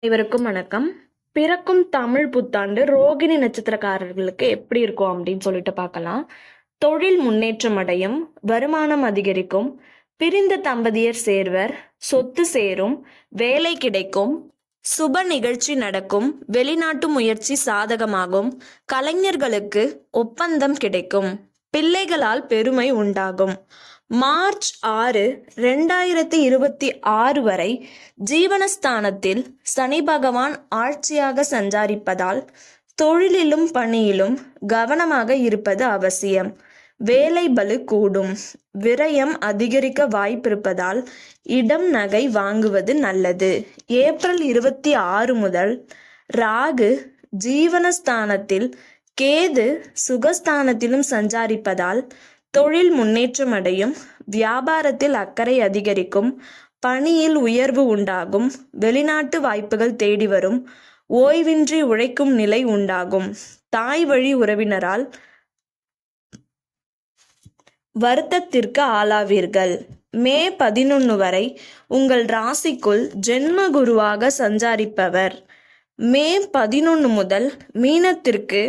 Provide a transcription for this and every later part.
அனைவருக்கும் வணக்கம். பிறக்கும் தமிழ் புத்தாண்டு ரோகிணி நட்சத்திரக்காரர்களுக்கு எப்படி இருக்கும் அப்படின்னு சொல்லிட்டு பார்க்கலாம். தொழில் முன்னேற்றம் அடையும், வருமானம் அதிகரிக்கும், பிரிந்த தம்பதியர் சேர்வர், சொத்து சேரும், வேலை கிடைக்கும், சுப நிகழ்ச்சி நடக்கும், வெளிநாட்டு முயற்சி சாதகமாகும், கலைஞர்களுக்கு ஒப்பந்தம் கிடைக்கும், பிள்ளைகளால் பெருமை உண்டாகும். மார்ச் 6, 2026 வரை ஜீவனஸ்தானத்தில் சனி பகவான் ஆட்சியாக சஞ்சாரிப்பதால் தொழிலிலும் பணியிலும் கவனமாக இருப்பது அவசியம். வேலை பளு கூடும், விரயம் அதிகரிக்க வாய்ப்பிருப்பதால் இடம் நகை வாங்குவது நல்லது. ஏப்ரல் 26 முதல் ராகு ஜீவனஸ்தானத்தில், கேது சுகஸ்தானத்திலும் சஞ்சாரிப்பதால் தொழில் முன்னேற்றம் அடையும், வியாபாரத்தில் அக்கறை அதிகரிக்கும், பணியில் உயர்வு உண்டாகும், வெளிநாட்டு வாய்ப்புகள் தேடி வரும், ஓய்வின்றி உழைக்கும் நிலை உண்டாகும். தாய் வழி உறவினரால் வருத்தத்திற்கு ஆளாவீர்கள். மே 11 வரை உங்கள் ராசிக்குள் ஜென்ம குருவாக சஞ்சாரிப்பவர் மே 11 முதல் மீனத்திற்கு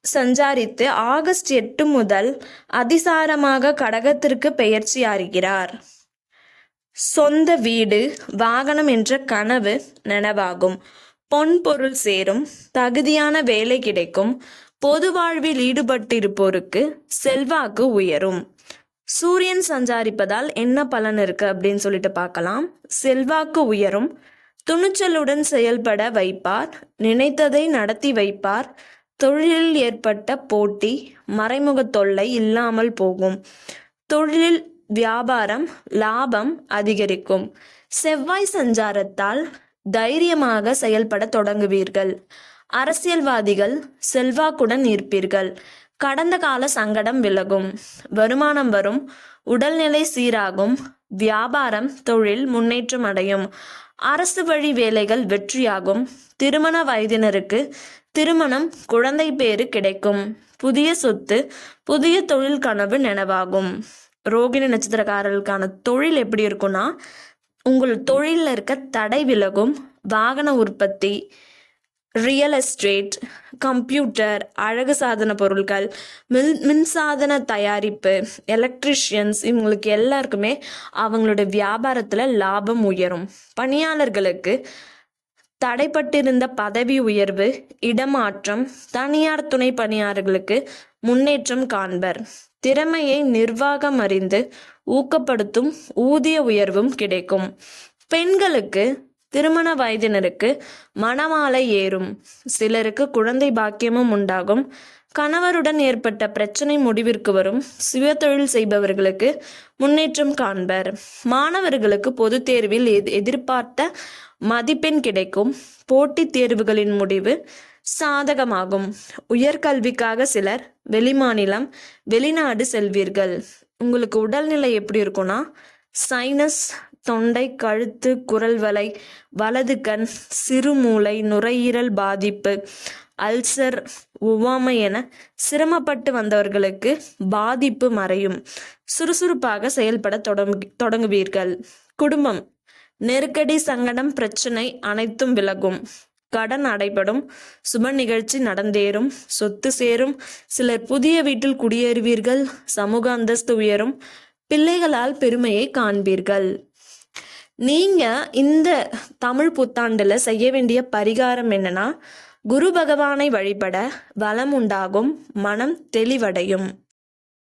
சஞ்சாரித்து ஆகஸ்ட் 8 முதல் அதிசாரமாக கடகத்திற்கு பெயர்ச்சியாகிறார். சொந்த வீடு, வாகனம் என்ற கனவு நனவாகும். பொன் பொருள் சேரும், தகுதியான வேலை கிடைக்கும், பொது வாழ்வில் ஈடுபட்டிருப்போருக்கு செல்வாக்கு உயரும். சூரியன் சஞ்சாரிப்பதால் என்ன பலன் இருக்கு அப்படின்னு சொல்லிட்டு பார்க்கலாம். செல்வாக்கு உயரும், துணிச்சலுடன் செயல்பட வைப்பார், நினைத்ததை நடத்தி வைப்பார், தொழிலில் ஏற்பட்ட போட்டி, மறைமுக தொல்லை இல்லாமல் போகும், தொழிலில் வியாபாரம் லாபம் அதிகரிக்கும். செவ்வாய் சஞ்சாரத்தால் தைரியமாக செயல்பட தொடங்குவீர்கள். அரசியல்வாதிகள் செல்வாக்குடன் இருப்பீர்கள். கடந்த கால சங்கடம் விலகும், வருமானம் வரும், உடல்நிலை சீராகும், வியாபாரம் தொழில் முன்னேற்றம் அடையும், அரசு வழி வேலைகள் வெற்றியாகும், திருமண வயதினருக்கு திருமணம், குழந்தை பேறு கிடைக்கும், புதிய சொத்து, புதிய தொழில் கனவு நனவாகும். ரோகிணி நட்சத்திரக்காரர்களுக்கான தொழில் எப்படி இருக்குன்னா, உங்கள் தொழிலில் இருக்க தடை விலகும். வாகன உற்பத்தி, ரியல் எஸ்டேட், கம்ப்யூட்டர், அழகு சாதன பொருட்கள், மின்சாதன தயாரிப்பு, எலக்ட்ரிஷியன்ஸ், இவங்களுக்கு எல்லாருக்குமே அவங்களோட வியாபாரத்தில் லாபம் உயரும். பணியாளர்களுக்கு தடைப்பட்டிருந்த பதவி உயர்வு, இடமாற்றம், தனியார் துணை பணியாளர்களுக்கு முன்னேற்றம் காண்பர். திறமையை நிர்வாகம் அறிந்து ஊக்கப்படுத்தும் ஊதிய உயர்வும் கிடைக்கும். பெண்களுக்கு திருமண வயதினருக்கு மணமாலை ஏறும், சிலருக்கு குழந்தை பாக்கியமும் உண்டாகும், கணவருடன் ஏற்பட்ட பிரச்சனை முடிவிற்கு வரும், சுய தொழில் செய்பவர்களுக்கு முன்னேற்றம் காண்பர். மாணவர்களுக்கு பொது தேர்வில் எதிர்பார்த்த மதிப்பெண் கிடைக்கும், போட்டித் தேர்வுகளின் முடிவு சாதகமாகும். உயர்கல்விக்காக சிலர் வெளிமாநிலம் வெளிநாடு செல்வீர்கள். உங்களுக்கு உடல்நிலை எப்படி இருக்கும்னா, சைனஸ், தொண்டை, கழுத்து, குரல் வலை, வலது கண், சிறுமூளை, நுரையீரல் பாதிப்பு, அல்சர், ஒவ்வாமை என சிரமப்பட்டு வந்தவர்களுக்கு பாதிப்பு மறையும். சுறுசுறுப்பாக செயல்பட தொடங்குவீர்கள். குடும்பம் நெருக்கடி, சங்கடம், பிரச்சனை அனைத்தும் விலகும். கடன் அடைபடும், சுப நிகழ்ச்சி நடந்தேறும், சொத்து சேரும், சிலர் புதிய வீட்டில் குடியேறுவீர்கள், சமூக அந்தஸ்து உயரும், பிள்ளைகளால் பெருமையை காண்பீர்கள். நீங்க இந்த தமிழ் புத்தாண்டுல செய்ய வேண்டிய பரிகாரம் என்னன்னா, குரு பகவானை வழிபட வளம் உண்டாகும், மனம் தெளிவடையும்.